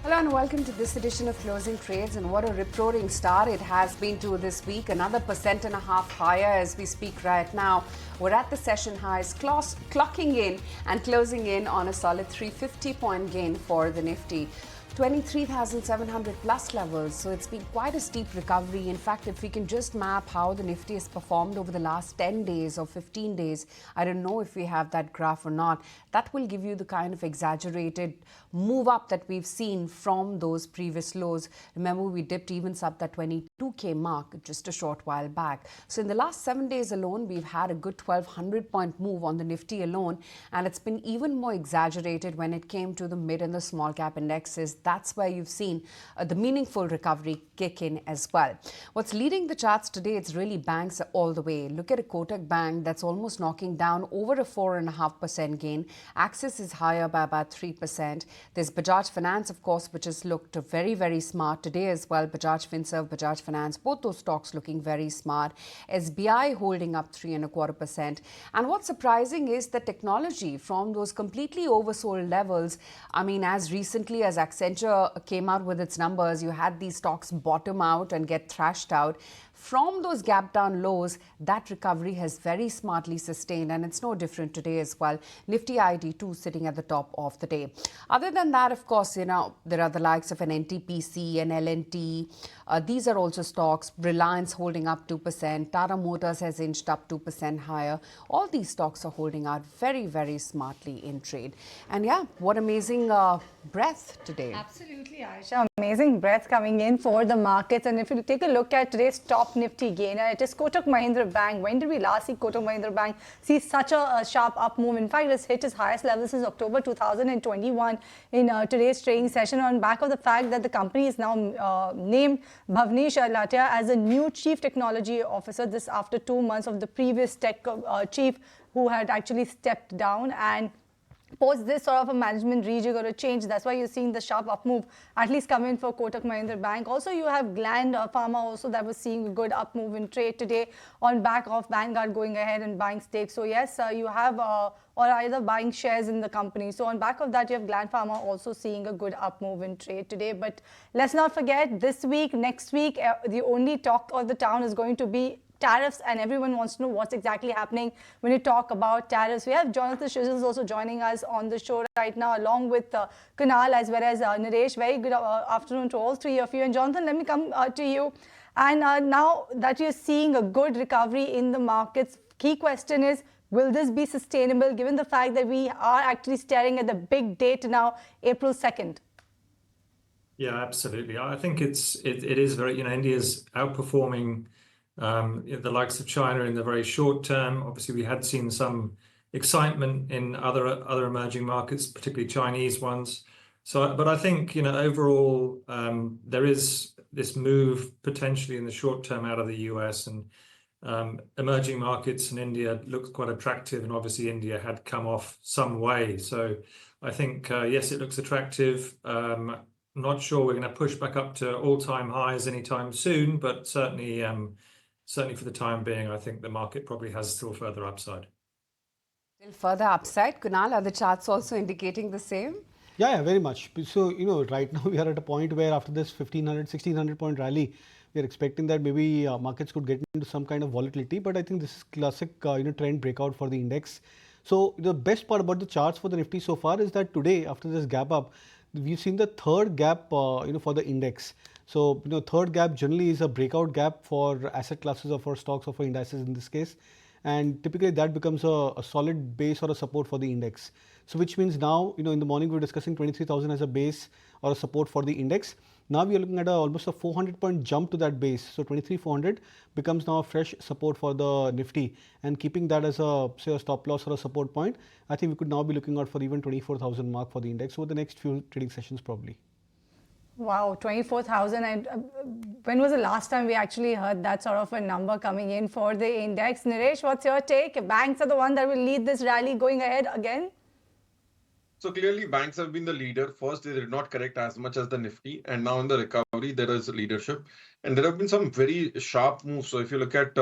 Hello and welcome to this edition of Closing Trades, and what a rip-roaring start it has been to this week. Another 1.5% higher as we speak right now. We're at the session highs, clocking in and closing in on a solid 350-point gain for the Nifty. 23,700 plus levels, so it's been quite a steep recovery. In fact, if we can just map how the Nifty has performed over the last 10 days or 15 days, I don't know if we have that graph or not, that will give you the kind of exaggerated move up that we've seen from those previous lows. Remember, we dipped even sub that 22k mark just a short while back. So in the last 7 days alone, we've had a good 1,200 point move on the Nifty alone, and it's been even more exaggerated when it came to the mid and the small cap indexes. That's where you've seen the meaningful recovery kick in as well. What's leading the charts today, it's really banks all the way. Look at a Kotak Bank that's almost knocking down over a 4.5% gain. Axis is higher by about 3%. There's Bajaj Finance, of course, which has looked very, very smart today as well. Bajaj Finserv, Bajaj Finance, both those stocks looking very smart. SBI holding up 3.25%. And what's surprising is the technology from those completely oversold levels. I mean, as recently as Accenture came out with its numbers, you had these stocks bottom out and get thrashed out. From those gap down lows, that recovery has very smartly sustained, and it's no different today as well. Nifty IT2 sitting at the top of the day. Other than that, of course, there are the likes of an NTPC and L&T. These are also stocks. Reliance holding up 2%. Tata Motors has inched up 2% higher. All these stocks are holding out very, very smartly in trade. And yeah, what amazing breadth today. Absolutely, Aisha. Amazing breadth coming in for the markets. And if you take a look at today's top Nifty gainer, it is Kotak Mahindra Bank. When did we last see Kotak Mahindra Bank see such a sharp up move? In fact, it's hit its highest level since October 2021 in today's trading session, on back of the fact that the company is now named Bhavnesh Latia as a new Chief Technology Officer. This after 2 months of the previous tech chief who had actually stepped down. And post this sort of a management rejig or a change, that's why you're seeing the sharp up move at least come in for Kotak Mahindra Bank. Also, you have Gland Pharma also that was seeing a good up move in trade today on back of Vanguard going ahead and buying stakes. So yes, you have or either buying shares in the company. So on back of that, you have Gland Pharma also seeing a good up move in trade today. But let's not forget, this week, next week, the only talk of the town is going to be tariffs, and everyone wants to know what's exactly happening when you talk about tariffs. We have Jonathan Shizzles also joining us on the show right now, along with Kunal as well as Naresh. Very good afternoon to all three of you. And Jonathan, let me come to you. And now that you're seeing a good recovery in the markets, key question is, will this be sustainable given the fact that we are actually staring at the big date now, April 2nd? Yeah, absolutely. I think it is very, India's outperforming the likes of China in the very short term. Obviously, we had seen some excitement in other emerging markets, particularly Chinese ones. But I think overall there is this move potentially in the short term out of the US, and emerging markets in India looks quite attractive, and obviously India had come off some way. So I think yes, it looks attractive. Not sure we're going to push back up to all-time highs anytime soon, but certainly for the time being, I think the market probably has still further upside. Still further upside. Kunal, are the charts also indicating the same? Yeah, very much. So, right now we are at a point where after this 1,600 point rally, we are expecting that maybe markets could get into some kind of volatility. But I think this is classic, trend breakout for the index. So the best part about the charts for the Nifty so far is that today, after this gap up, we've seen the third gap, for the index. So, third gap generally is a breakout gap for asset classes or for stocks or for indices in this case. And typically that becomes a solid base or a support for the index. So which means now, in the morning we were discussing 23,000 as a base or a support for the index. Now we are looking at almost a 400 point jump to that base. So 23,400 becomes now a fresh support for the Nifty, and keeping that as a stop loss or a support point, I think we could now be looking out for even 24,000 mark for the index over the next few trading sessions probably. Wow, 24,000. And when was the last time we actually heard that sort of a number coming in for the index? Naresh, what's your take? Banks are the one that will lead this rally going ahead again? So clearly banks have been the leader. First, they did not correct as much as the Nifty, and now in the recovery, there is leadership. And there have been some very sharp moves. So if you look at,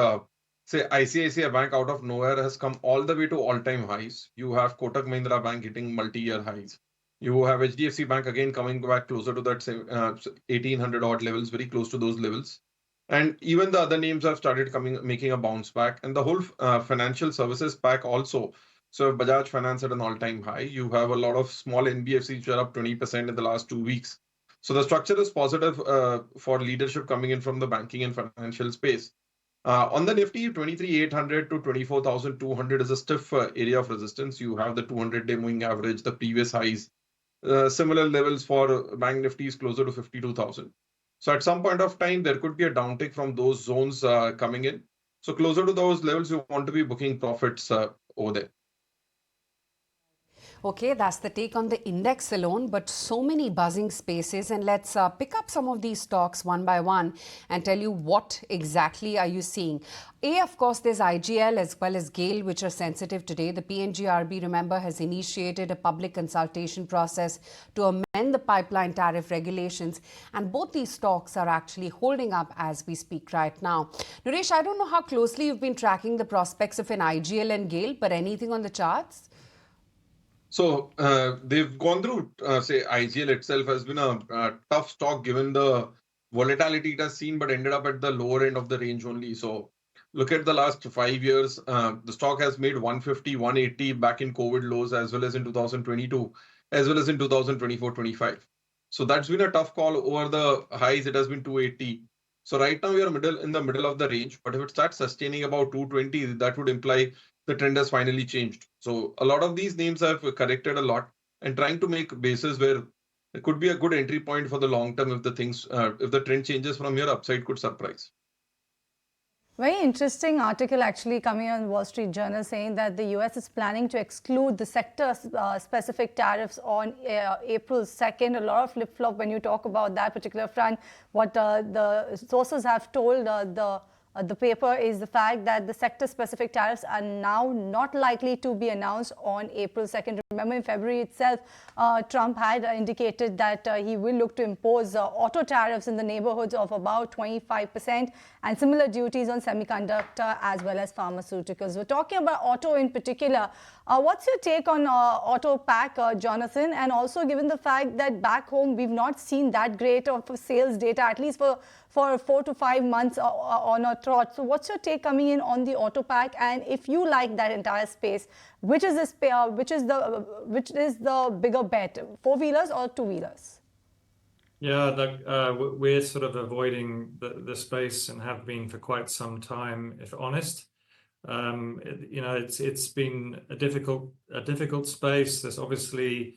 say, ICICI Bank out of nowhere has come all the way to all-time highs. You have Kotak Mahindra Bank hitting multi-year highs. You have HDFC Bank again coming back closer to that same 1800 odd levels, very close to those levels. And even the other names have started making a bounce back. And the whole financial services pack also. So Bajaj Finance at an all-time high. You have a lot of small NBFCs which are up 20% in the last 2 weeks. So the structure is positive for leadership coming in from the banking and financial space. On the Nifty, 23,800 to 24,200 is a stiff area of resistance. You have the 200-day moving average, the previous highs. Similar levels for Bank Nifty is closer to 52,000. So at some point of time, there could be a downtick from those zones coming in. So closer to those levels, you want to be booking profits over there. Okay, that's the take on the index alone, but so many buzzing spaces. And let's pick up some of these stocks one by one and tell you what exactly are you seeing. Of course, there's IGL as well as GAIL, which are sensitive today. The PNGRB, remember, has initiated a public consultation process to amend the pipeline tariff regulations. And both these stocks are actually holding up as we speak right now. Naresh, I don't know how closely you've been tracking the prospects of an IGL and GAIL, but anything on the charts? So they've gone through, say, IGL itself has been a tough stock given the volatility it has seen, but ended up at the lower end of the range only. So look at the last 5 years, the stock has made 150, 180 back in COVID lows, as well as in 2022, as well as in 2024-25. So that's been a tough call. Over the highs, it has been 280. So right now we are in the middle of the range, but if it starts sustaining about 220, that would imply the trend has finally changed. So a lot of these names have corrected a lot, and trying to make bases where it could be a good entry point for the long term if the trend changes from here, upside could surprise. Very interesting article actually coming on Wall Street Journal saying that the US is planning to exclude the sector-specific tariffs on April 2nd. A lot of flip-flop when you talk about that particular front. What the sources have told the paper is the fact that the sector-specific tariffs are now not likely to be announced on April 2nd. Remember, in February itself, Trump had indicated that he will look to impose auto tariffs in the neighborhoods of about 25% and similar duties on semiconductor as well as pharmaceuticals. We're talking about auto in particular. What's your take on auto pack, Jonathan? And also given the fact that back home, we've not seen that great of sales data, at least for 4 to 5 months on a trot. So what's your take coming in on the auto pack? And if you like that entire space, which is the bigger bet, four-wheelers or two-wheelers? Yeah, we're sort of avoiding the space and have been for quite some time, if honest. It's been a difficult space. There's obviously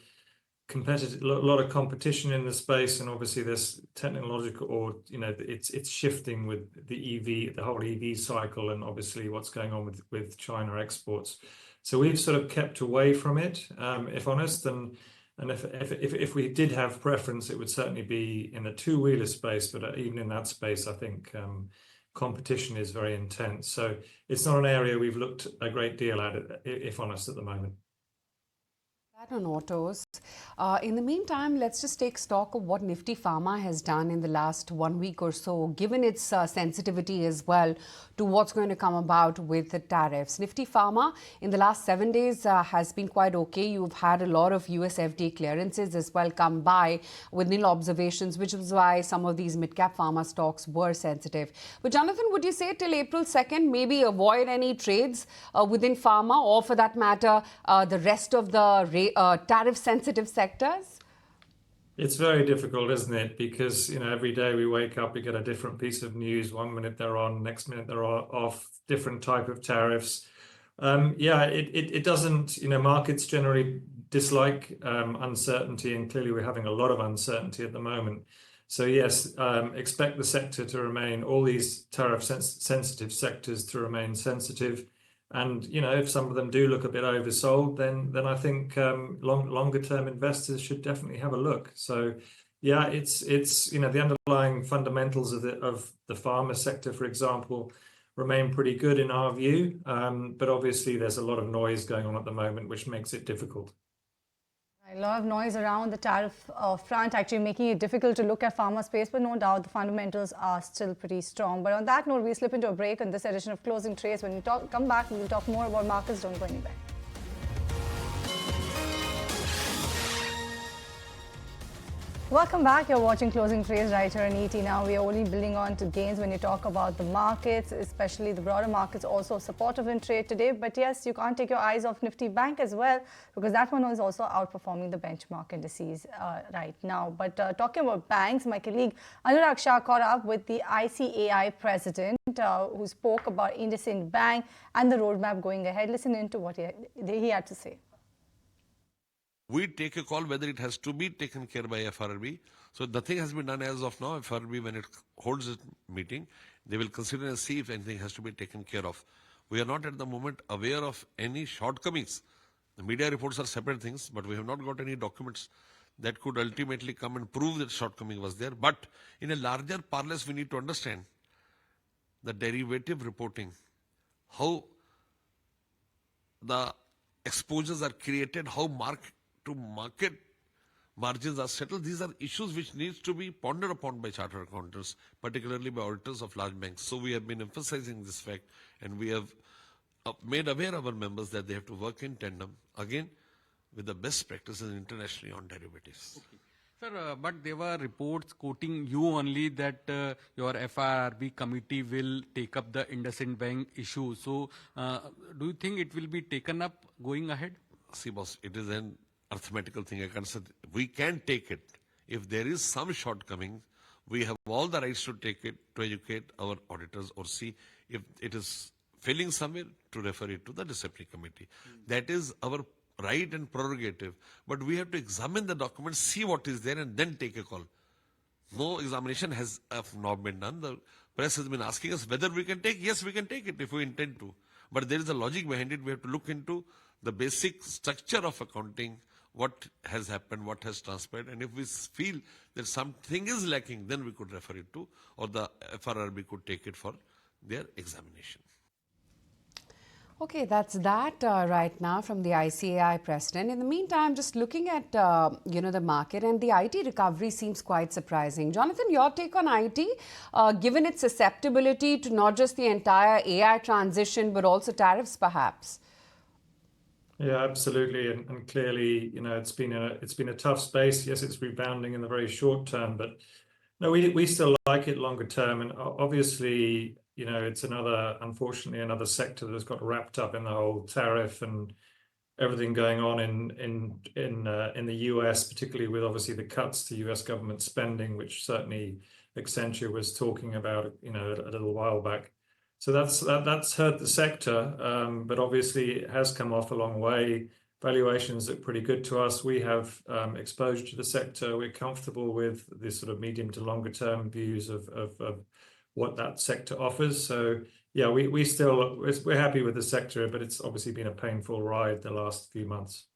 a lot of competition in the space, and obviously there's technological, or it's shifting with the whole EV cycle, and obviously what's going on with China exports. So we've sort of kept away from it, if honest, and if we did have preference, it would certainly be in the two-wheeler space, but even in that space, I think competition is very intense. So it's not an area we've looked a great deal at, if honest, at the moment. On autos. In the meantime, let's just take stock of what Nifty Pharma has done in the last 1 week or so, given its sensitivity as well to what's going to come about with the tariffs. Nifty Pharma in the last 7 days has been quite okay. You've had a lot of US FDA clearances as well come by with nil observations, which is why some of these mid-cap pharma stocks were sensitive. But Jonathan, would you say till April 2nd, maybe avoid any trades within pharma, or for that matter, the rest of the tariff-sensitive sectors? It's very difficult, isn't it? Because every day we wake up, we get a different piece of news. 1 minute they're on, next minute they're off. Different type of tariffs. It doesn't. Markets generally dislike uncertainty, and clearly we're having a lot of uncertainty at the moment. So yes, expect the sector to remain, all these tariff-sensitive sectors to remain sensitive. And if some of them do look a bit oversold, then I think longer term investors should definitely have a look. So yeah, it's the underlying fundamentals of the pharma sector, for example, remain pretty good in our view. But obviously there's a lot of noise going on at the moment, which makes it difficult. A lot of noise around the tariff front, actually making it difficult to look at pharma space, but no doubt the fundamentals are still pretty strong. But on that note, we slip into a break on this edition of Closing Trades. When we come back, we will talk more about markets. Don't go anywhere. Welcome back. You're watching Closing Trades right here on ET. Now, we are only building on to gains when you talk about the markets, especially the broader markets, also supportive in trade today. But yes, you can't take your eyes off Nifty Bank as well, because that one is also outperforming the benchmark indices right now. But talking about banks, my colleague Anurag Shah caught up with the ICAI president who spoke about IndusInd Bank and the roadmap going ahead. Listen into what he had to say. We take a call whether it has to be taken care by FRB. So nothing has been done as of now. FRB, when it holds its meeting, they will consider and see if anything has to be taken care of. We are not at the moment aware of any shortcomings. The media reports are separate things, but we have not got any documents that could ultimately come and prove that shortcoming was there. But in a larger parlance, we need to understand the derivative reporting, how the exposures are created, how market margins are settled. These are issues which needs to be pondered upon by chartered accountants, particularly by auditors of large banks. So we have been emphasizing this fact, and we have made aware our members that they have to work in tandem, again, with the best practices internationally on derivatives. Okay. Sir, but there were reports quoting you only that your FRB committee will take up the IndusInd Bank issue. So, do you think it will be taken up going ahead? See, boss, it is an arithmetical thing. I can't say we can take it. If there is some shortcoming, we have all the rights to take it, to educate our auditors, or see if it is failing somewhere, to refer it to the disciplinary committee. That is our right and prerogative. But we have to examine the documents, see what is there, and then take a call. No examination has not been done. The press has been asking us whether we can take. Yes, we can take it if we intend to. But there is a logic behind it. We have to look into the basic structure of accounting, what has happened, what has transpired, and if we feel that something is lacking, then we could refer it to, or the FRB could take it for their examination. Okay, that's that right now from the ICAI president. In the meantime, just looking at the market, and the IT recovery seems quite surprising. Jonathan, your take on IT, given its susceptibility to not just the entire AI transition, but also tariffs, perhaps. Yeah, absolutely, and clearly, it's been a tough space. Yes, it's rebounding in the very short term, but no, we still like it longer term. And obviously, it's unfortunately another sector that's got wrapped up in the whole tariff and everything going on in the US, particularly with obviously the cuts to US government spending, which certainly Accenture was talking about, a little while back. So that's hurt the sector, but obviously it has come off a long way. Valuations look pretty good to us. We have exposure to the sector. We're comfortable with this sort of medium to longer term views of what that sector offers. So yeah, we're happy with the sector, but it's obviously been a painful ride the last few months.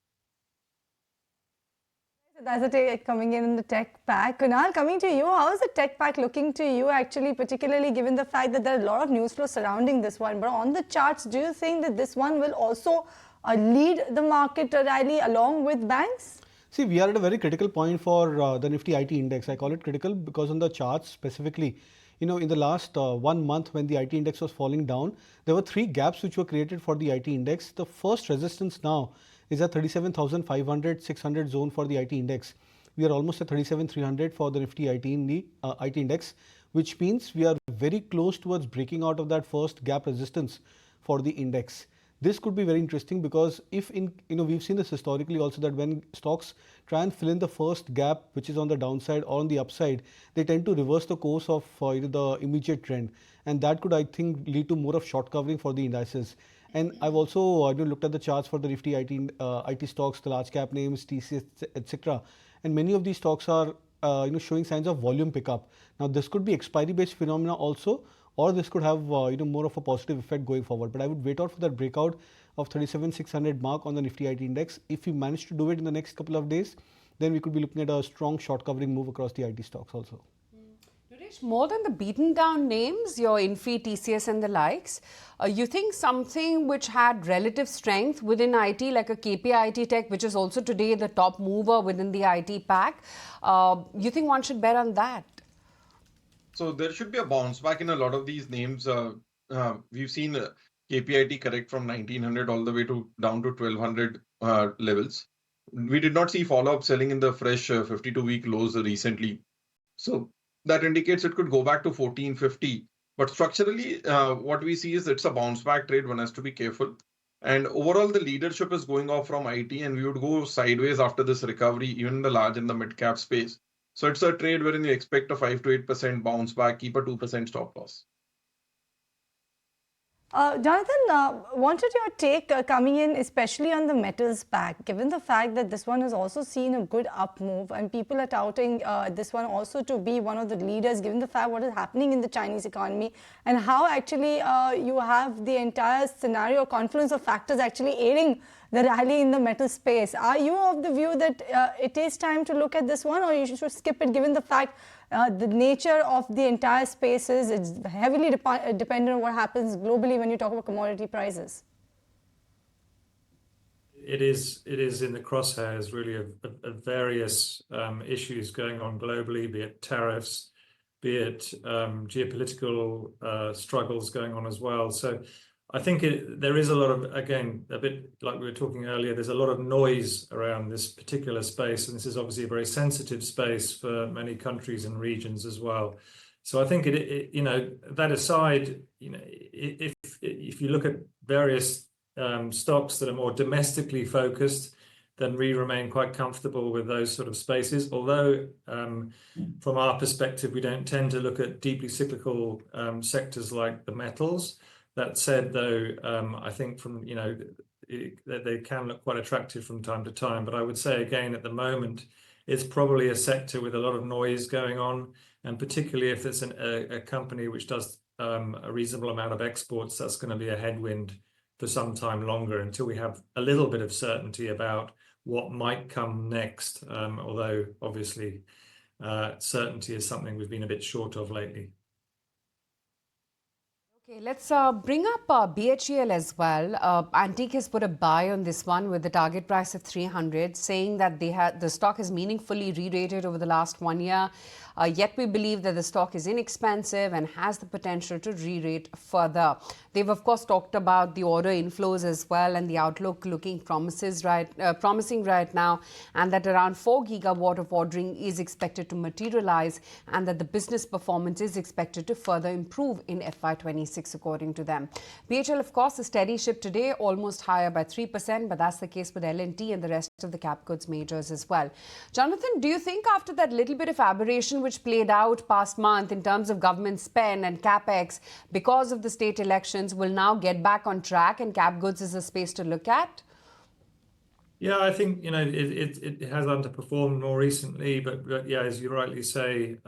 That's a take coming in the tech pack. Kunal, coming to you, how is the tech pack looking to you actually, particularly given the fact that there are a lot of news flow surrounding this one? But on the charts, do you think that this one will also lead the market rally along with banks? See, we are at a very critical point for the Nifty IT index. I call it critical because on the charts specifically, in the last 1 month when the IT index was falling down, there were 3 gaps which were created for the IT index. The first resistance now is at 37,500, 600 zone for the IT index. We are almost at 37,300 for the Nifty IT in the IT index, which means we are very close towards breaking out of that first gap resistance for the index. This could be very interesting because if we've seen this historically also, that when stocks try and fill in the first gap, which is on the downside or on the upside, they tend to reverse the course of the immediate trend, and that could, I think, lead to more of short covering for the indices. And I've also looked at the charts for the Nifty IT stocks, the large cap names, TCS, etc. And many of these stocks are showing signs of volume pickup. Now this could be expiry based phenomena also, or this could have more of a positive effect going forward. But I would wait out for that breakout of 37,600 mark on the Nifty IT index. If we manage to do it in the next couple of days, then we could be looking at a strong short covering move across the IT stocks also. More than the beaten down names, your Infi, TCS and the likes, you think something which had relative strength within IT, like a KPIT Tech, which is also today the top mover within the IT pack, you think one should bet on that? So there should be a bounce back in a lot of these names. We've seen KPIT correct from 1900 all the way down to 1200 levels. We did not see follow-up selling in the fresh 52-week lows recently. So that indicates it could go back to 1450. But structurally, what we see is it's a bounce back trade. One has to be careful. And overall, the leadership is going off from IT, and we would go sideways after this recovery, even in the large and the mid cap space. So it's a trade wherein you expect a 5 to 8% bounce back, keep a 2% stop loss. Jonathan, wanted your take coming in, especially on the metals pack, given the fact that this one has also seen a good up move and people are touting this one also to be one of the leaders, given the fact what is happening in the Chinese economy and how actually you have the entire scenario, confluence of factors actually aiding the rally in the metal space. Are you of the view that it is time to look at this one, or you should skip it, given the fact the nature of the entire space is it's heavily dependent on what happens globally when you talk about commodity prices? It is in the crosshairs really of various issues going on globally, be it tariffs, be it geopolitical struggles going on as well. So I think there is a lot of, again, a bit like we were talking earlier, there's a lot of noise around this particular space, and this is obviously a very sensitive space for many countries and regions as well. So I think that aside, if you look at various stocks that are more domestically focused, then we remain quite comfortable with those sort of spaces. Although from our perspective, we don't tend to look at deeply cyclical sectors like the metals. That said, though, I think they can look quite attractive from time to time. But I would say again, at the moment, it's probably a sector with a lot of noise going on, and particularly if it's a company which does a reasonable amount of exports, that's going to be a headwind for some time longer until we have a little bit of certainty about what might come next. Although obviously, certainty is something we've been a bit short of lately. Okay, let's bring up BHEL as well. Antique has put a buy on this one with the target price of 300, saying that the stock has meaningfully re-rated over the last 1 year. Yet we believe that the stock is inexpensive and has the potential to re-rate further. They've of course talked about the order inflows as well and the outlook looking promising right now, and that around 4 gigawatt of ordering is expected to materialize, and that the business performance is expected to further improve in FY26 according to them. BHL of course a steady ship today, almost higher by 3%, but that's the case with L&T and the rest of the cap goods majors as well. Jonathan, do you think after that little bit of aberration which played out past month in terms of government spend and capex because of the state elections will now get back on track and cap goods is a space to look at? Yeah, I think it has underperformed more recently, but yeah, as you rightly say,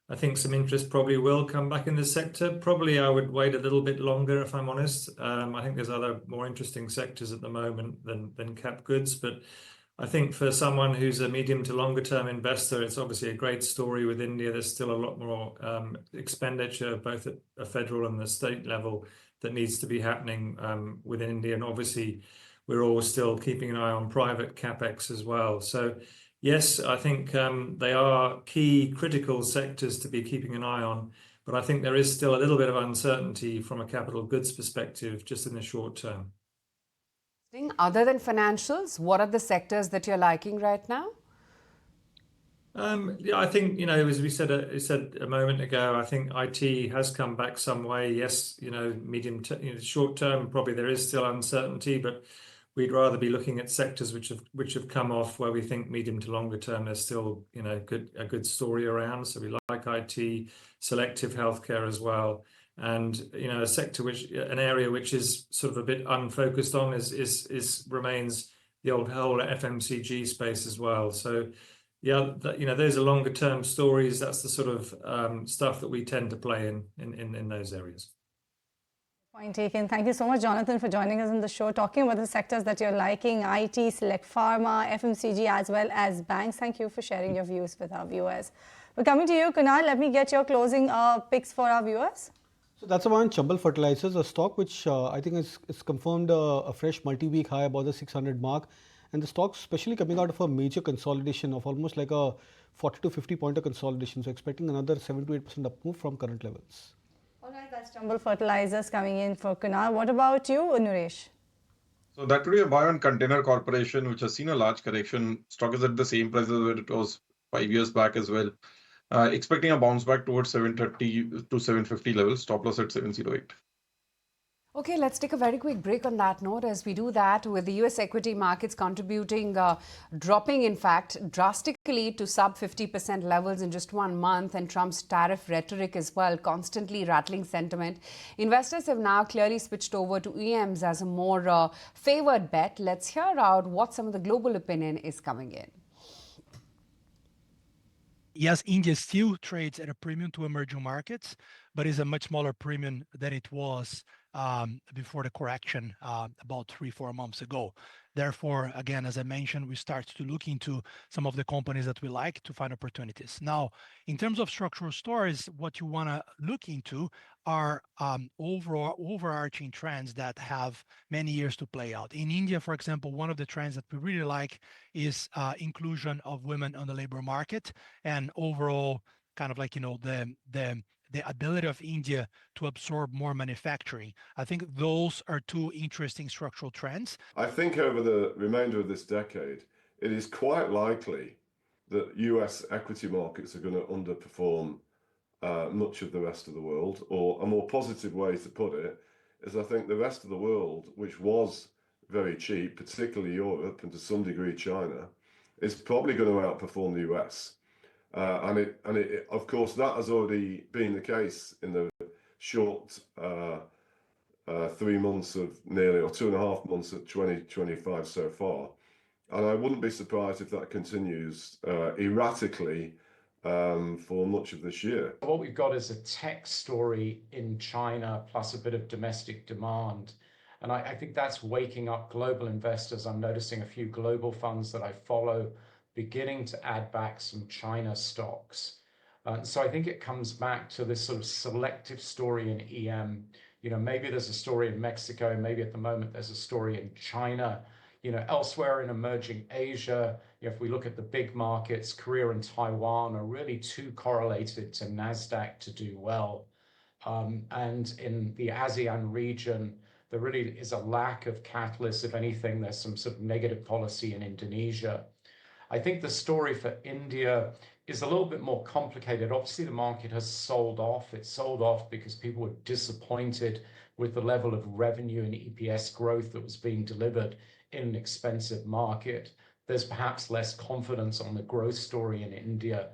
I think some interest probably will come back in the sector. Probably I would wait a little bit longer if I'm honest. I think there's other more interesting sectors at the moment than cap goods, but I think for someone who's a medium to longer term investor, it's obviously a great story with India. There's still a lot more expenditure, both at a federal and the state level, that needs to be happening within India. And obviously, we're all still keeping an eye on private capex as well. So yes, I think they are key critical sectors to be keeping an eye on. But I think there is still a little bit of uncertainty from a capital goods perspective just in the short term. Other than financials, what are the sectors that you're liking right now? Yeah, I think, as we said a moment ago, I think IT has come back some way. Yes, short term, probably there is still uncertainty, but we'd rather be looking at sectors which have come off where we think medium to longer term there's still a good story around. So we like IT, selective healthcare as well. And a sector an area which is sort of a bit unfocused on remains the whole FMCG space as well. So yeah, those are longer term stories. That's the sort of stuff that we tend to play in those areas. Point taken. Thank you so much, Jonathan, for joining us on the show, talking about the sectors that you're liking: IT, select pharma, FMCG, as well as banks. Thank you for sharing your views with our viewers. We're coming to you, Kunal. Let me get your closing picks for our viewers. So that's one Chambal Fertilizers, a stock which I think is confirmed a fresh multi-week high above the 600 mark. And the stock especially coming out of a major consolidation of almost like a 40 to 50 pointer consolidation. So expecting another 7 to 8% up move from current levels. All right, that's Chambal Fertilizers coming in for Kunal. What about you, Nuresh? So that would be a buy on Container Corporation, which has seen a large correction. Stock is at the same price as where it was 5 years back as well. Expecting a bounce back towards 730 to 750 levels, stop loss at 708. Okay, let's take a very quick break on that note. As we do that, with the US equity markets dropping, in fact, drastically to sub 50% levels in just 1 month, and Trump's tariff rhetoric as well, constantly rattling sentiment. Investors have now clearly switched over to EMs as a more favored bet. Let's hear out what some of the global opinion is coming in. Yes, India still trades at a premium to emerging markets, but is a much smaller premium than it was before the correction about 3-4 months ago. Therefore, again, as I mentioned, we start to look into some of the companies that we like to find opportunities. Now, in terms of structural stories, what you want to look into are overarching trends that have many years to play out. In India, for example, one of the trends that we really like is inclusion of women on the labor market, and overall kind of like, the ability of India to absorb more manufacturing. I think those are two interesting structural trends. I think over the remainder of this decade, it is quite likely that US equity markets are going to underperform much of the rest of the world, or a more positive way to put it is I think the rest of the world, which was very cheap, particularly Europe and to some degree China, is probably going to outperform the US. Of course, that has already been the case in the short 3 months of nearly, or 2.5 months of 2025 so far. And I wouldn't be surprised if that continues erratically for much of this year. What we've got is a tech story in China plus a bit of domestic demand. And I think that's waking up global investors. I'm noticing a few global funds that I follow beginning to add back some China stocks. So I think it comes back to this sort of selective story in EM. Maybe there's a story in Mexico, maybe at the moment there's a story in China. Elsewhere in emerging Asia, if we look at the big markets, Korea and Taiwan are really too correlated to NASDAQ to do well. And in the ASEAN region, there really is a lack of catalysts. If anything, there's some sort of negative policy in Indonesia. I think the story for India is a little bit more complicated. Obviously, the market has sold off. It sold off because people were disappointed with the level of revenue and EPS growth that was being delivered in an expensive market. There's perhaps less confidence on the growth story in India.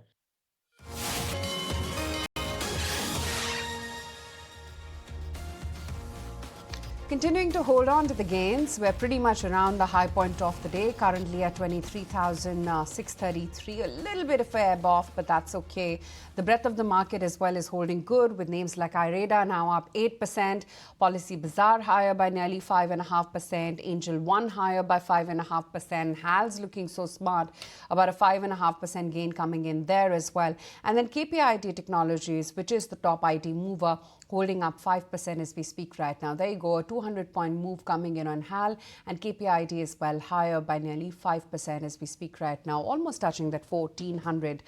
Continuing to hold on to the gains, we're pretty much around the high point of the day, currently at 23,633. A little bit of a ebb off, but that's okay. The breadth of the market as well is holding good, with names like IREDA now up 8%, Policy Bazaar higher by nearly 5.5%, Angel One higher by 5.5%, HAL's looking so smart, about a 5.5% gain coming in there as well. And then KPIT Technologies, which is the top IT mover, holding up 5% as we speak right now. There you go, a 200-point move coming in on HAL, and KPIT as well, higher by nearly 5% as we speak right now, almost touching that 1,400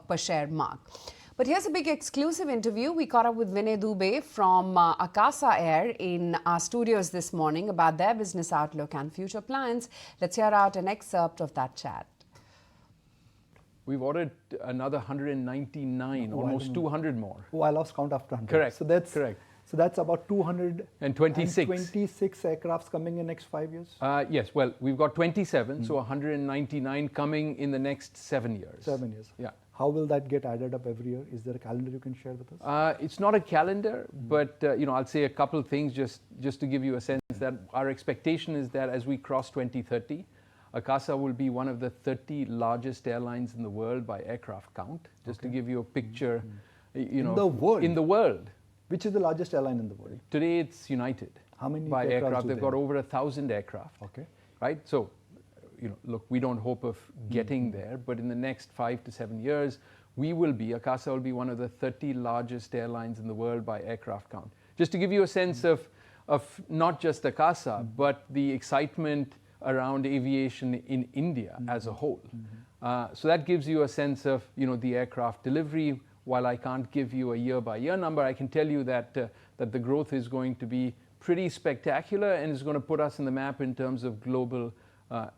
per share mark. But here's a big exclusive interview. We caught up with Vinay Dubey from Akasa Air in our studios this morning about their business outlook and future plans. Let's hear out an excerpt of that chat. We've ordered another 199, almost 200 more. Oh, I lost count after 100. Correct. So that's correct. So that's about 226 aircrafts coming in next 5 years? Yes, well, we've got 27, so 199 coming in the next 7 years. 7 years. Yeah. How will that get added up every year? Is there a calendar you can share with us? It's not a calendar, but I'll say a couple of things just to give you a sense that our expectation is that as we cross 2030, Akasa will be one of the 30 largest airlines in the world by aircraft count. Just to give you a picture, in the world? In the world. Which is the largest airline in the world? Today it's United. How many by aircraft? They've got have? over 1,000 aircraft. Okay. Right? So, look, we don't hope of getting there, but in the next 5 to 7 years, Akasa will be one of the 30 largest airlines in the world by aircraft count. Just to give you a sense of not just Akasa, but the excitement around aviation in India as a whole. So that gives you a sense of, the aircraft delivery. While I can't give you a year-by-year number, I can tell you that the growth is going to be pretty spectacular and is going to put us in the map in terms of global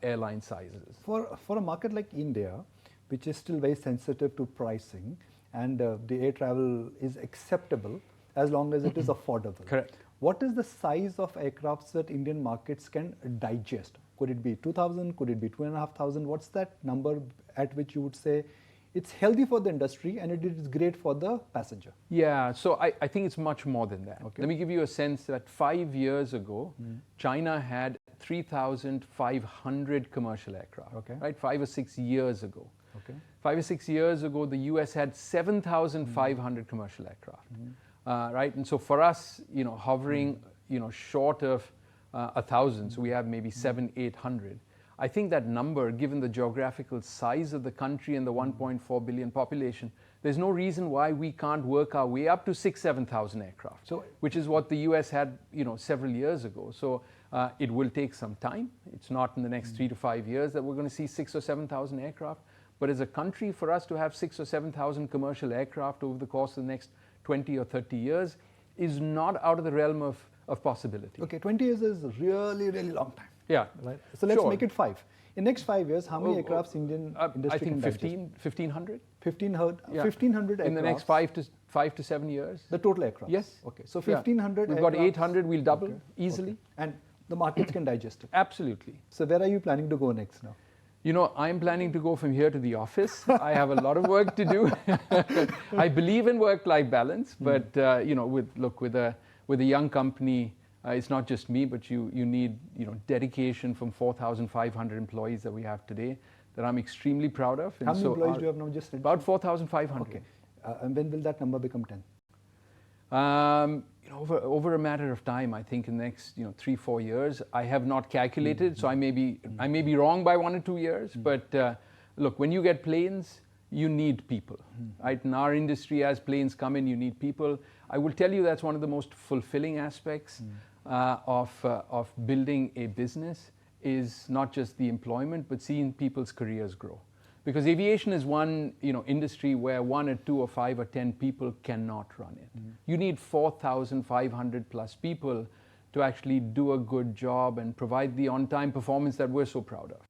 airline sizes. For a market like India, which is still very sensitive to pricing, and the air travel is acceptable as long as it is affordable. Correct. What is the size of aircrafts that Indian markets can digest? Could it be 2,000? Could it be 2,500? What's that number at which you would say it's healthy for the industry and it is great for the passenger? Yeah, so I think it's much more than that. Okay. Let me give you a sense that 5 years ago, China had 3,500 commercial aircraft, Okay. right? 5 or 6 years ago. Okay. 5 or 6 years ago, the US had 7,500 commercial aircraft, right? And so for us, hovering, short of 1,000, so we have maybe 700-800. I think that number, given the geographical size of the country and the 1.4 billion population, there's no reason why we can't work our way up to 6,000-7,000 aircraft, So- which is what the US had, several years ago. So it will take some time. It's not in the next 3 to 5 years that we're going to see 6,000 or 7,000 aircraft. But as a country, for us to have 6,000 or 7,000 commercial aircraft over the course of the next 20 or 30 years is not out of the realm of possibility. Okay, 20 years is a really, really long time. Yeah. Right. So let's Sure. make it 5. In next 5 years, how many aircrafts Indian industry I think can digest? 1,500. 1,500 Yeah. 1,500 In the next aircrafts? 5 to 7 years. The total aircraft? Yes. Okay, so Yeah. 1,500 We've got aircrafts. 800, we'll double Okay. easily. Okay. And the markets can digest it. Absolutely. So where are you planning to go next now? I'm planning to go from here to the office. I have a lot of work to do. I believe in work-life balance, but with a young company, it's not just me, but you need dedication from 4,500 employees that we have today that I'm extremely proud of. And How many so employees do you have now? Just about 4,500. Okay. And when will that number become 10? Over a matter of time, I think in the next 3-4 years. I have not calculated, so I may be wrong by 1 or 2 years. But look, when you get planes, you need people, right? In our industry, as planes come in, you need people. I will tell you that's one of the most fulfilling aspects of building a business is not just the employment, but seeing people's careers grow. Because aviation is one industry where 1 or 2 or 5 or 10 people cannot run it. You need 4,500 plus people to actually do a good job and provide the on-time performance that we're so proud of.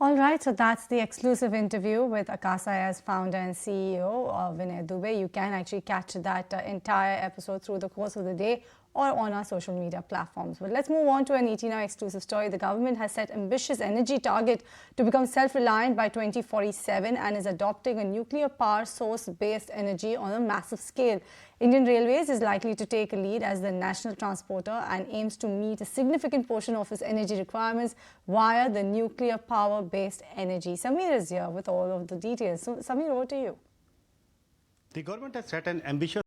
All right, so that's the exclusive interview with Akasa Air's founder and CEO, Vinay Dubey. You can actually catch that entire episode through the course of the day or on our social media platforms. But let's move on to an ET Now exclusive story. The government has set ambitious energy target to become self-reliant by 2047 and is adopting a nuclear power source-based energy on a massive scale. Indian Railways is likely to take a lead as the national transporter and aims to meet a significant portion of its energy requirements via the nuclear power-based energy. Samir is here with all of the details. So, Samir, over to you. The government has set an ambitious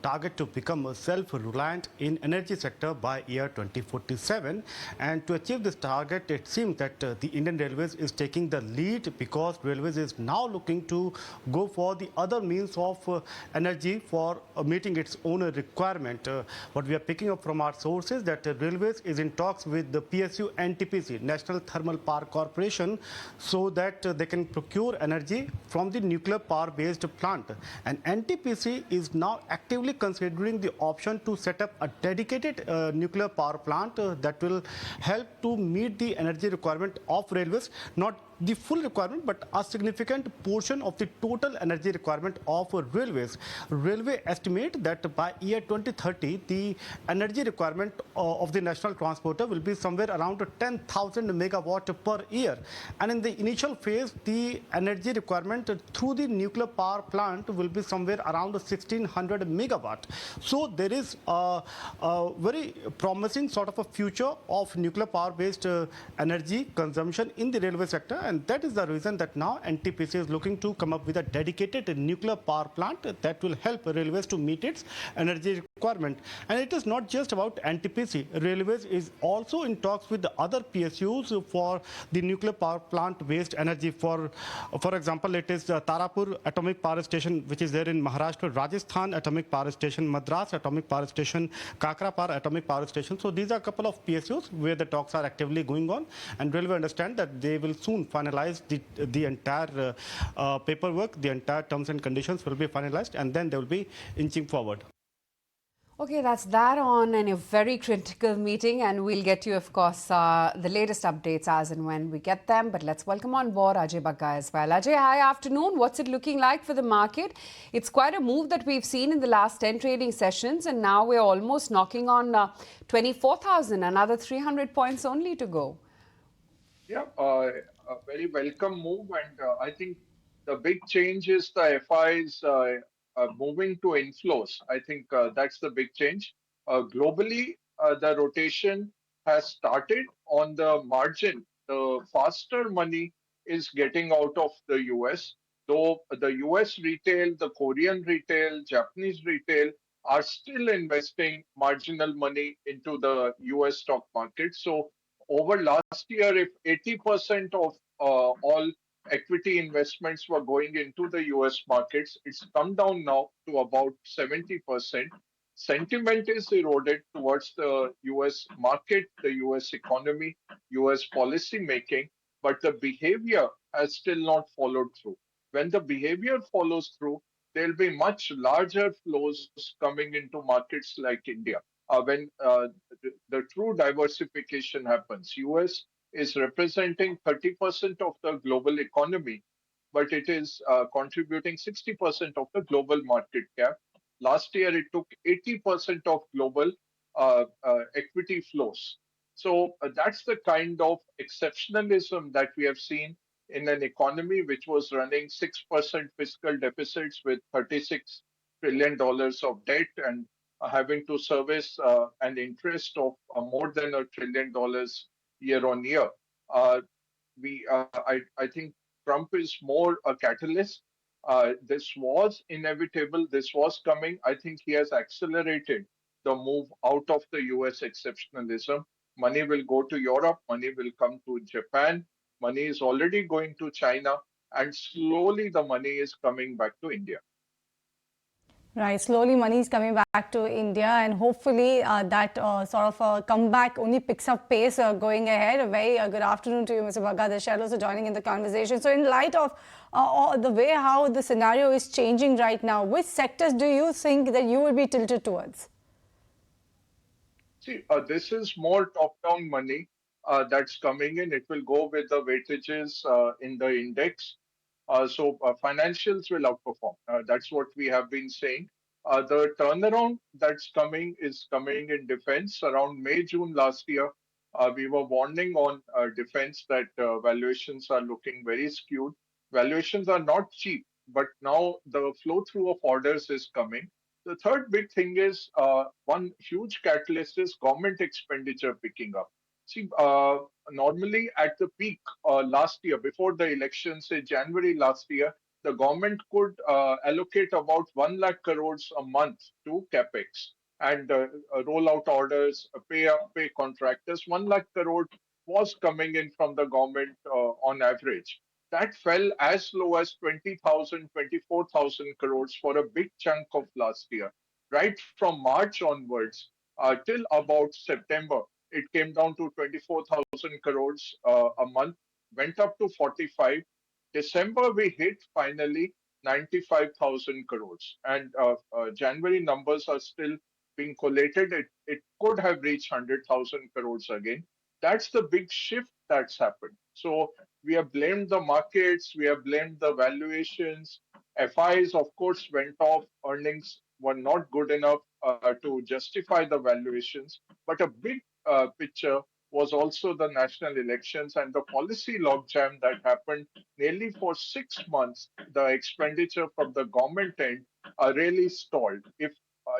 target to become self-reliant in energy sector by year 2047, and to achieve this target, it seems that the Indian Railways is taking the lead because Railways is now looking to go for the other means of energy for meeting its own requirement. What we are picking up from our sources that Railways is in talks with the PSU NTPC, National Thermal Power Corporation, so that they can procure energy from the nuclear power-based plant. And NTPC is now actively considering the option to set up a dedicated nuclear power plant that will help to meet the energy requirement of railways, not the full requirement, but a significant portion of the total energy requirement of railways. Railway estimate that by year 2030, the energy requirement of the national transporter will be somewhere around 10,000 megawatt per year. And in the initial phase, the energy requirement through the nuclear power plant will be somewhere around 1,600 megawatt. So there is a very promising sort of a future of nuclear power-based energy consumption in the railway sector. And that is the reason that now NTPC is looking to come up with a dedicated nuclear power plant that will help railways to meet its energy requirement. And it is not just about NTPC. Railways is also in talks with the other PSUs for the nuclear power plant-based energy. For example, it is Tarapur Atomic Power Station, which is there in Maharashtra, Rajasthan Atomic Power Station, Madras Atomic Power Station, Kakrapar Atomic Power Station. So these are a couple of PSUs where the talks are actively going on, and Railway understand that they will soon finalize the entire paperwork, the entire terms and conditions will be finalized, and then they will be inching forward. Okay, that's that on in a very critical meeting, and we'll get you, of course, the latest updates as and when we get them. But let's welcome on board Ajay Bagga as well. Ajay, hi, afternoon. What's it looking like for the market? It's quite a move that we've seen in the last 10 trading sessions, and now we're almost knocking on 24,000, another 300 points only to go. Yeah, a very welcome move, and I think the big change is the FIs moving to inflows. I think that's the big change. Globally, the rotation has started on the margin. The faster money is getting out of the US, though the US retail, the Korean retail, Japanese retail are still investing marginal money into the US stock market. So over last year, if 80% of all equity investments were going into the US markets, it's come down now to about 70%. Sentiment is eroded towards the US market, the US economy, US policy making, but the behavior has still not followed through. When the behavior follows through, there'll be much larger flows coming into markets like India. When the true diversification happens. US is representing 30% of the global economy, but it is contributing 60% of the global market cap. Last year, it took 80% of global equity flows. So that's the kind of exceptionalism that we have seen in an economy which was running 6% fiscal deficits with $36 trillion of debt and having to service an interest of more than $1 trillion year on year. I think Trump is more a catalyst. This was inevitable. This was coming. I think he has accelerated the move out of the US exceptionalism. Money will go to Europe. Money will come to Japan. Money is already going to China. And slowly the money is coming back to India. Right, slowly money is coming back to India, and hopefully that sort of comeback only picks up pace going ahead. A very good afternoon to you, Mr. Bagga. The shadows are joining in the conversation. So in light of the way how the scenario is changing right now, which sectors do you think that you will be tilted towards? See, this is more top-down money that's coming in. It will go with the weightages in the index. So financials will outperform. That's what we have been saying. The turnaround that's coming is coming in defense. Around May, June last year, we were warning on defense that valuations are looking very skewed. Valuations are not cheap, but now the flow through of orders is coming. The third big thing is one huge catalyst is government expenditure picking up. See, normally at the peak last year, before the election, say January last year, the government could allocate about 1 lakh crores a month to capex and roll out orders, pay contractors. 1 lakh crore was coming in from the government on average. That fell as low as 20,000, 24,000 crores for a big chunk of last year. Right from March onwards till about September, it came down to 24,000 crores a month, went up to 45. December, we hit finally 95,000 crores. And January numbers are still being collated. It could have reached 100,000 crores again. That's the big shift that's happened. So we have blamed the markets, we have blamed the valuations. FIs, of course, went off. Earnings were not good enough to justify the valuations. But a big picture was also the national elections and the policy logjam that happened nearly for 6 months. The expenditure from the government end really stalled. If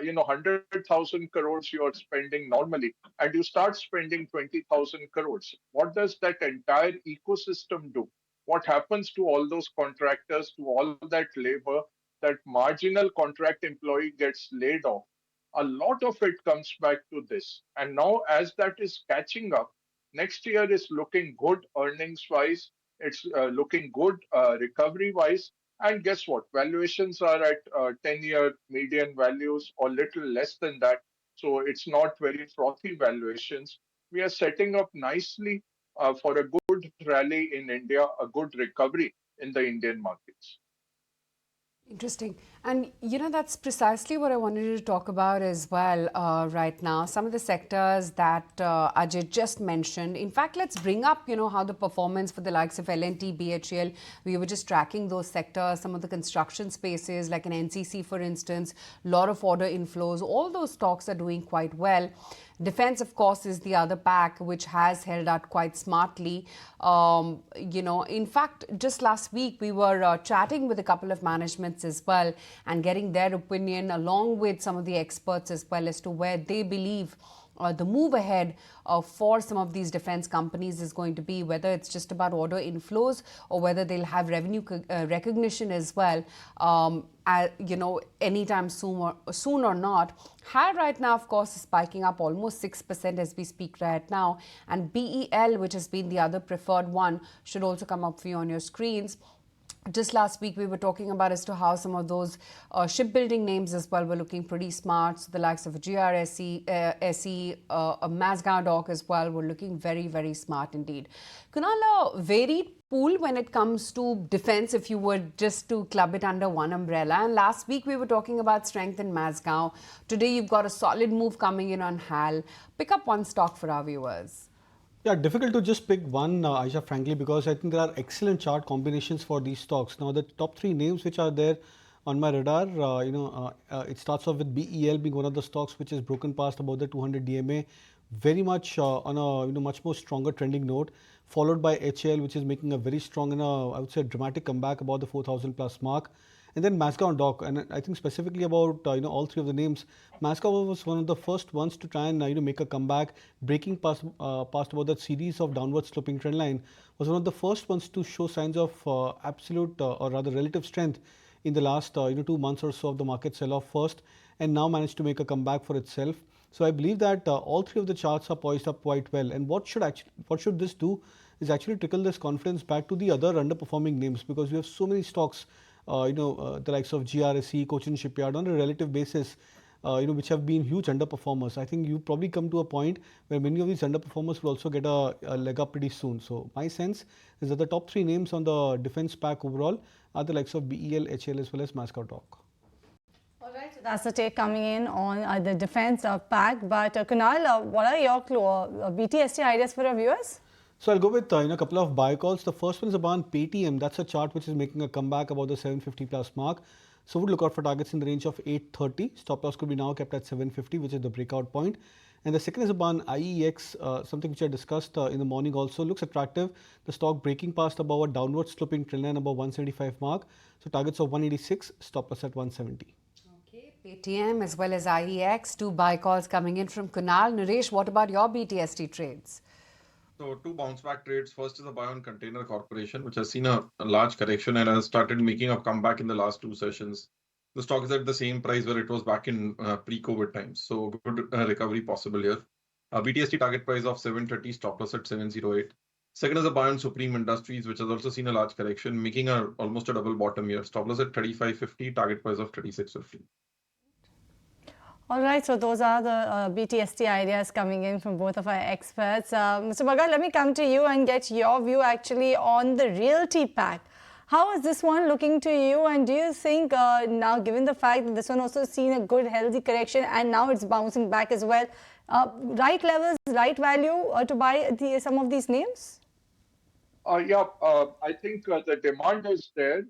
100,000 crores you are spending normally, and you start spending 20,000 crores, what does that entire ecosystem do? What happens to all those contractors, to all that labor? That marginal contract employee gets laid off. A lot of it comes back to this. And now, as that is catching up, next year is looking good earnings wise. It's looking good recovery wise. And guess what? Valuations are at 10-year median values or little less than that. So it's not very frothy valuations. We are setting up nicely for a good rally in India, a good recovery in the Indian markets. Interesting. And that's precisely what I wanted to talk about as well right now. Some of the sectors that Ajay just mentioned. In fact, let's bring up, how the performance for the likes of L&T, BHEL, we were just tracking those sectors, some of the construction spaces like an NCC, for instance, lot of order inflows. All those stocks are doing quite well. Defense, of course, is the other pack, which has held out quite smartly. In fact, just last week, we were chatting with a couple of managements as well and getting their opinion along with some of the experts as well as to where they believe the move ahead for some of these defense companies is going to be, whether it's just about order inflows or whether they'll have revenue recognition as well, anytime soon or not. HAL right now, of course, is spiking up almost 6% as we speak right now. And BEL, which has been the other preferred one, should also come up for you on your screens. Just last week, we were talking about as to how some of those shipbuilding names as well were looking pretty smart. So the likes of GRSE, SE, Mazgaon Dock as well were looking very, very smart indeed. Kunal, a varied pool when it comes to defense, if you were just to club it under one umbrella. And last week, we were talking about strength in Mazgaon. Today, you've got a solid move coming in on HAL. Pick up one stock for our viewers. Yeah, difficult to just pick one, Aisha, frankly, because I think there are excellent chart combinations for these stocks. Now, the top three names which are there on my radar, it starts off with BEL being one of the stocks which is broken past about the 200 DMA, very much on a much more stronger trending note, followed by HL, which is making a very strong and I would say dramatic comeback about the 4,000 plus mark. And then Mazgaon Dock, and I think specifically about all three of the names, Mazgaon was one of the first ones to try and make a comeback, breaking past about that series of downward sloping trend line. Was one of the first ones to show signs of absolute or rather relative strength in the last 2 months or so of the market sell-off first, and now managed to make a comeback for itself. So I believe that all three of the charts are poised up quite well. And what should this do is actually trickle this confidence back to the other underperforming names, because we have so many stocks. The likes of GRSE, Cochin Shipyard on a relative basis, which have been huge underperformers. I think you probably come to a point where many of these underperformers will also get a leg up pretty soon. So my sense is that the top three names on the defense pack overall are the likes of BEL, HL as well as Mazgaon Dock. All right, so that's the take coming in on the defense pack. But Kunal, what are your BTST ideas for our viewers? So I'll go with a couple of buy calls. The first one is about Paytm. That's a chart which is making a comeback about the 750 plus mark. So would look out for targets in the range of 830. Stop loss could be now kept at 750, which is the breakout point. And the second is about IEX, something which I discussed in the morning also. Looks attractive. The stock breaking past above a downward sloping trend line above 175 mark. So targets of 186, stop loss at 170. Okay, Paytm as well as IEX, two buy calls coming in from Kunal. Naresh, what about your BTST trades? So two bounce back trades. First is a buy on Container Corporation, which has seen a large correction and has started making a comeback in the last two sessions. The stock is at the same price where it was back in pre-COVID times. So good recovery possible here. BTST target price of 730, stop loss at 708. Second is a buy on Supreme Industries, which has also seen a large correction, making almost a double bottom here. Stop loss at 35.50, target price of 36.50. All right, so those are the BTST ideas coming in from both of our experts. Mr. Bhagat, let me come to you and get your view actually on the realty pack. How is this one looking to you? And do you think now, given the fact that this one also seen a good healthy correction and now it's bouncing back as well, right levels, right value to buy some of these names? I think the demand is there.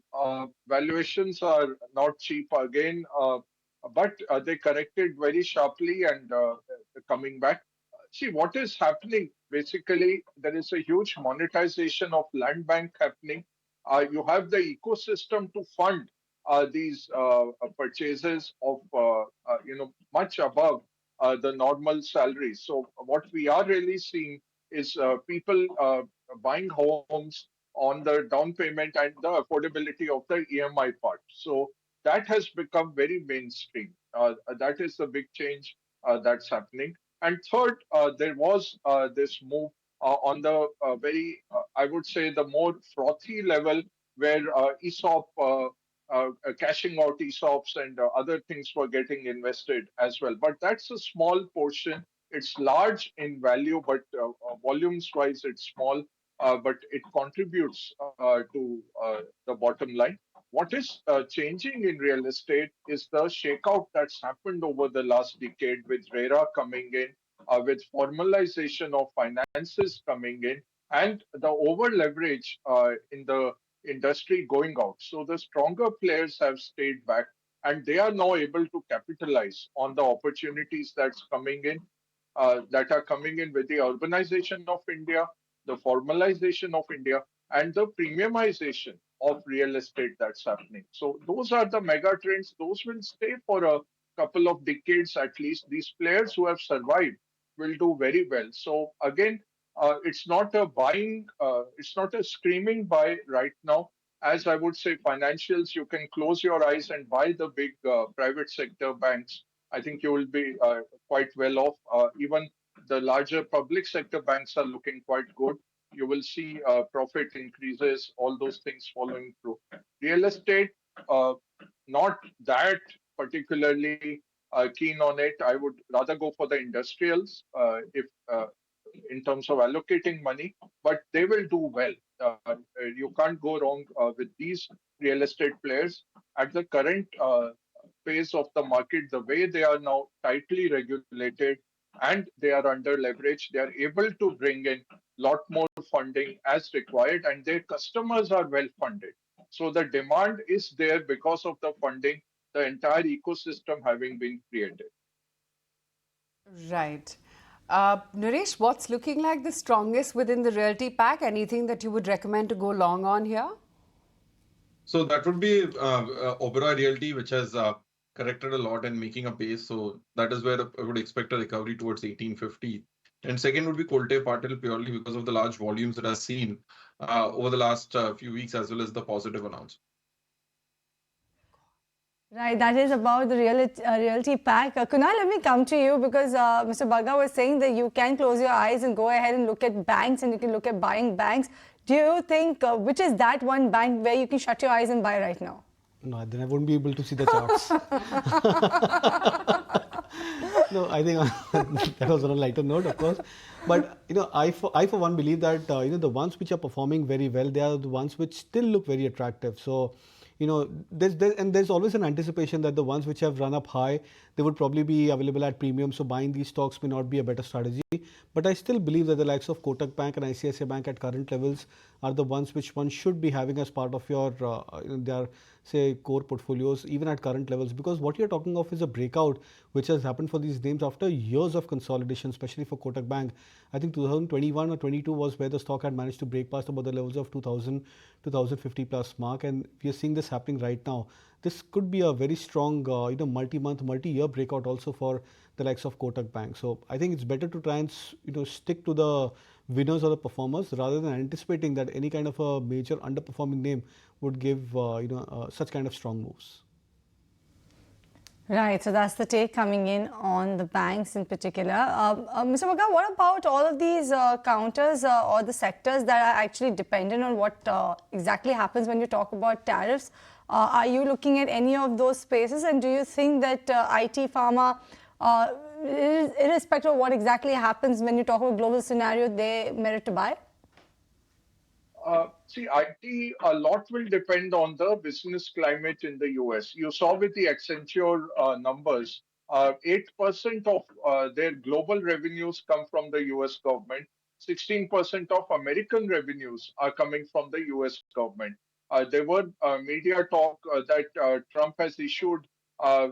Valuations are not cheap again, but they corrected very sharply and coming back. See, what is happening? Basically, there is a huge monetization of land bank happening. You have the ecosystem to fund these purchases of, much above the normal salaries. So what we are really seeing is people buying homes on the down payment and the affordability of the EMI part. So that has become very mainstream. That is the big change that's happening. And third, there was this move on the I would say, the more frothy level where ESOP, cashing out ESOPs and other things were getting invested as well. But that's a small portion. It's large in value, but volumes wise, it's small. But it contributes to the bottom line. What is changing in real estate is the shakeout that's happened over the last decade with RERA coming in, with formalization of finances coming in, and the over leverage in the industry going out. So the stronger players have stayed back and they are now able to capitalize on the opportunities that are coming in with the urbanization of India, the formalization of India, and the premiumization of real estate that's happening. So those are the mega trends. Those will stay for a couple of decades at least. These players who have survived will do very well. So again, it's not a buying, it's not a screaming buy right now. As I would say, financials, you can close your eyes and buy the big private sector banks. I think you will be quite well off. Even the larger public sector banks are looking quite good. You will see profit increases, all those things following through. Real estate, not that particularly keen on it. I would rather go for the industrials if in terms of allocating money, but they will do well. You can't go wrong with these real estate players at the current phase of the market, the way they are now tightly regulated and they are under leverage. They are able to bring in a lot more funding as required, and their customers are well funded. So the demand is there because of the funding, the entire ecosystem having been created. Right. Naresh, what's looking like the strongest within the realty pack? Anything that you would recommend to go long on here? So that would be Oberoi Realty, which has corrected a lot and making a base. So that is where I would expect a recovery towards 1850. And second would be Kolte Patil, purely because of the large volumes that are seen over the last few weeks, as well as the positive announcement. Right, that is about the realty pack. Kunal, let me come to you because Mr. Bagga was saying that you can close your eyes and go ahead and look at banks and you can look at buying banks. Do you think, which is that one bank where you can shut your eyes and buy right now? No, then I wouldn't be able to see the charts. No, I think that was on a lighter note, of course. But I for one believe that the ones which are performing very well, they are the ones which still look very attractive. So there's always an anticipation that the ones which have run up high, they would probably be available at premium. So buying these stocks may not be a better strategy. But I still believe that the likes of Kotak Bank and ICICI Bank at current levels are the ones which one should be having as part of your their say core portfolios even at current levels, because what you're talking of is a breakout which has happened for these names after years of consolidation, especially for Kotak Bank. I think 2021 or 22 was where the stock had managed to break past about the levels of 2000, 2050 plus mark, and we are seeing this happening right now. This could be a very strong multi-month, multi-year breakout also for the likes of Kotak Bank. So I think it's better to try and stick to the winners or the performers rather than anticipating that any kind of a major underperforming name would give such kind of strong moves. Right, so that's the take coming in on the banks in particular. Mr. Bagga, what about all of these counters or the sectors that are actually dependent on what exactly happens when you talk about tariffs? Are you looking at any of those spaces, and do you think that IT, pharma, irrespective of what exactly happens when you talk about global scenario, they merit to buy? See, IT, a lot will depend on the business climate in the US. You saw with the Accenture numbers, 8% of their global revenues come from the US government. 16% of American revenues are coming from the US government. There were media talk that Trump has issued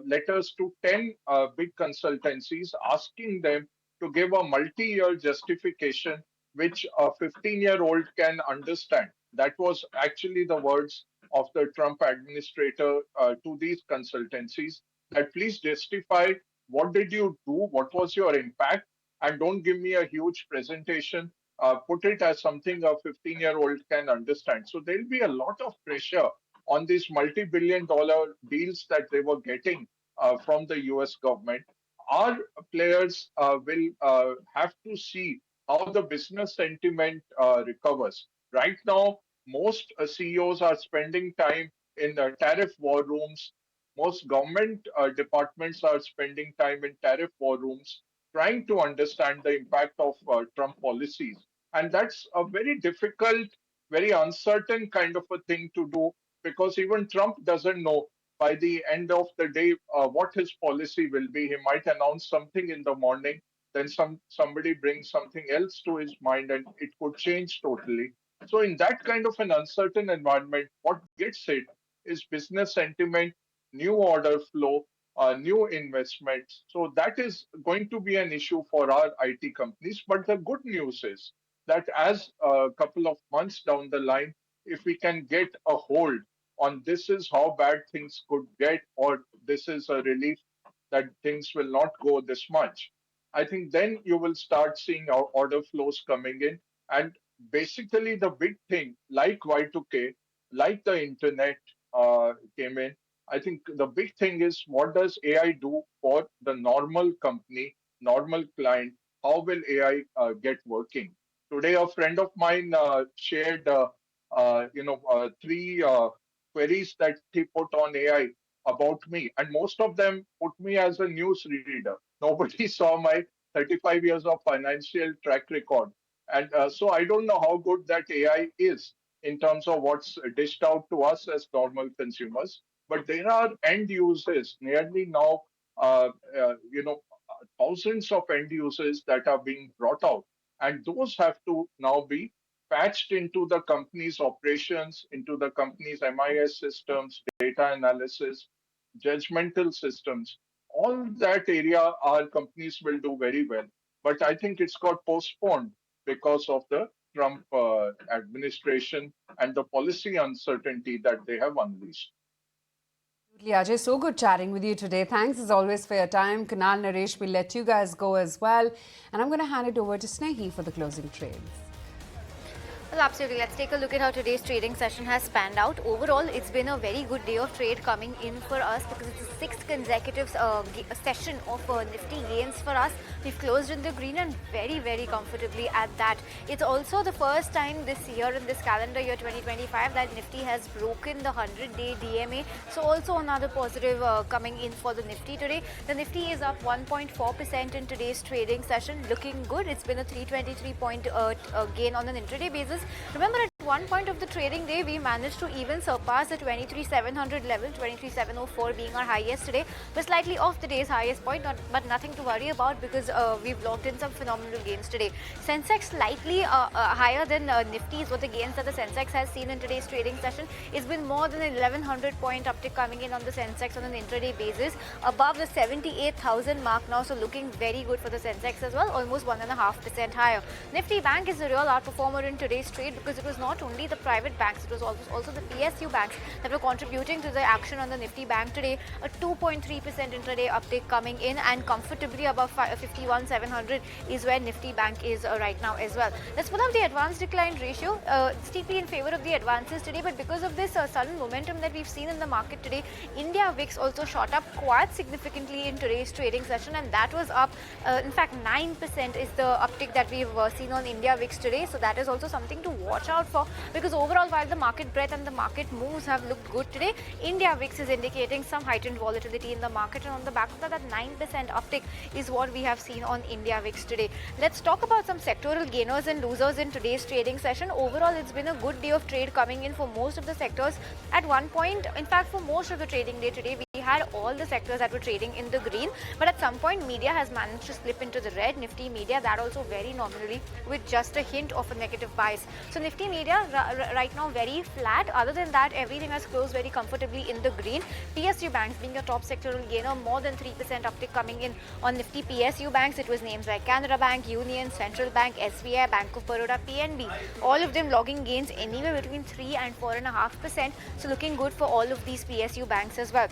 letters to 10 big consultancies asking them to give a multi-year justification which a 15-year-old can understand. That was actually the words of the Trump administrator to these consultancies, that please justify what did you do, what was your impact, and don't give me a huge presentation. Put it as something a 15-year-old can understand. So there'll be a lot of pressure on these multi-billion-dollar deals that they were getting from the US government. Our players will have to see how the business sentiment recovers. Right now, most CEOs are spending time in tariff war rooms. Most government departments are spending time in tariff war rooms, trying to understand the impact of Trump policies. And that's a very difficult, very uncertain kind of a thing to do because even Trump doesn't know by the end of the day what his policy will be. He might announce something in the morning, then somebody brings something else to his mind, and it could change totally. So in that kind of an uncertain environment, what gets hit is business sentiment, new order flow, new investments. So that is going to be an issue for our IT companies. But the good news is that as a couple of months down the line, if we can get a hold on this is how bad things could get, or this is a relief that things will not go this much, I think then you will start seeing our order flows coming in. And basically, the big thing, like Y2K, like the internet came in, I think the big thing is what does AI do for the normal company, normal client? How will AI get working? Today, a friend of mine shared, three queries that he put on AI about me, and most of them put me as a news reader. Nobody saw my 35 years of financial track record. And so I don't know how good that AI is in terms of what's dished out to us as normal consumers. But there are end users, nearly now, thousands of end users that are being brought out. And those have to now be patched into the company's operations, into the company's MIS systems, data analysis, judgmental systems. All that area our companies will do very well. But I think it's got postponed because of the Trump administration and the policy uncertainty that they have unleashed. Ajay, so good chatting with you today. Thanks as always for your time. Kunal, Naresh, we'll let you guys go as well. And I'm going to hand it over to Snehi for the closing trades. Well, absolutely. Let's take a look at how today's trading session has panned out. Overall, it's been a very good day of trade coming in for us because it's the sixth consecutive session of Nifty gains for us. We've closed in the green and very, very comfortably at that. It's also the first time this year in this calendar year 2025 that Nifty has broken the 100-day DMA. So also another positive coming in for the Nifty today. The Nifty is up 1.4% in today's trading session, looking good. It's been a 323-point gain on an intraday basis. Remember, at one point of the trading day, we managed to even surpass the 23,700 level, 23,704 being our highest today. We're slightly off the day's highest point, but nothing to worry about because we've locked in some phenomenal gains today. Sensex slightly higher than Nifty is what the gains that the Sensex has seen in today's trading session. It's been more than an 1,100-point uptick coming in on the Sensex on an intraday basis, above the 78,000 mark now, so looking very good for the Sensex as well, almost 1.5% higher. Nifty Bank is the real outperformer in today's trade because it was not only the private banks, it was also the PSU banks that were contributing to the action on the Nifty Bank today. A 2.3% intraday uptick coming in and comfortably above 51,700 is where Nifty Bank is right now as well. Let's pull up the advance decline ratio, steeply in favor of the advances today, but because of this sudden momentum that we've seen in the market today, India VIX also shot up quite significantly in today's trading session, and that was up, in fact 9% is the uptick that we've seen on India VIX today. So that is also something to watch out for, because overall, while the market breadth and the market moves have looked good today, India VIX is indicating some heightened volatility in the market, and on the back of that, that 9% uptick is what we have seen on India VIX today. Let's talk about some sectoral gainers and losers in today's trading session. Overall, it's been a good day of trade coming in for most of the sectors. At one point, in fact, for most of the trading day today, we had all the sectors that were trading in the green, but at some point, media has managed to slip into the red. Nifty Media, that also very nominally with just a hint of a negative bias. So Nifty Media right now very flat. Other than that, everything has closed very comfortably in the green. PSU banks being a top sectoral gainer, more than 3% uptick coming in on Nifty PSU banks. It was names like Canara Bank, Union, Central Bank, SBI, Bank of Baroda, PNB. All of them logging gains anywhere between 3 and 4.5%. So looking good for all of these PSU banks as well.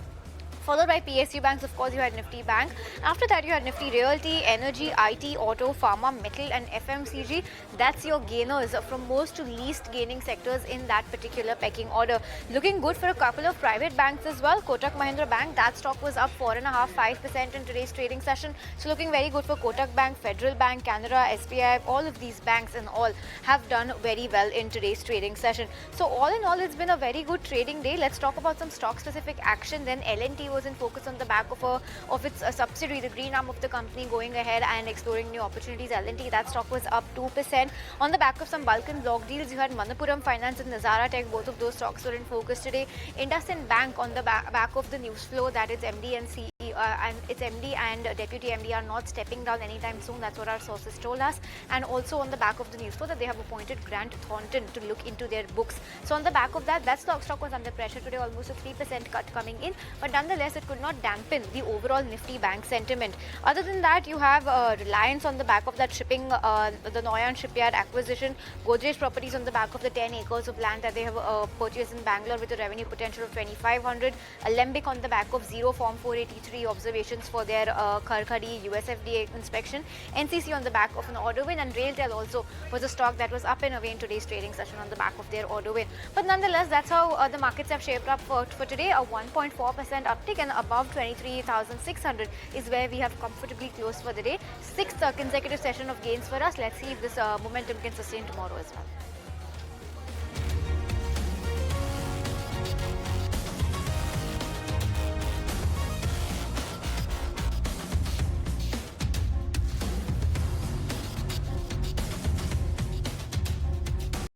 Followed by PSU banks, of course, you had Nifty Bank. After that, you had Nifty Realty, Energy, IT, Auto, Pharma, Metal and FMCG. That's your gainers from most to least gaining sectors in that particular pecking order. Looking good for a couple of private banks as well. Kotak Mahindra Bank, that stock was up 4.5% in today's trading session. So looking very good for Kotak Bank, Federal Bank, Canara, SBI. All of these banks and all have done very well in today's trading session. So all in all, it's been a very good trading day. Let's talk about some stock-specific action. Then L&T was in focus on the back of its subsidiary, the green arm of the company, going ahead and exploring new opportunities. L&T, that stock was up 2%. On the back of some bulk and block deals, you had Manappuram Finance and Nazara Tech. Both of those stocks were in focus today. IndusInd Bank, on the back of the news flow that its MD and CEO and its MD and Deputy MD are not stepping down anytime soon. That's what our sources told us. And also on the back of the news flow that they have appointed Grant Thornton to look into their books. So on the back of that, stock was under pressure today, almost a 3% cut coming in. But nonetheless, it could not dampen the overall Nifty bank sentiment. Other than that, you have Reliance on the back of that shipping, the Noyan shipyard acquisition. Godrej Properties on the back of the 10 acres of land that they have purchased in Bangalore with a revenue potential of 2,500. Alembic on the back of zero Form 483 observations for their Kharkhadi USFDA inspection. NCC on the back of an order win, and RailTel also was a stock that was up and away in today's trading session on the back of their order win. But nonetheless, that's how the markets have shaped up for today. A 1.4% uptick, and above 23,600 is where we have comfortably closed for the day. Sixth consecutive session of gains for us. Let's see if this momentum can sustain tomorrow as well.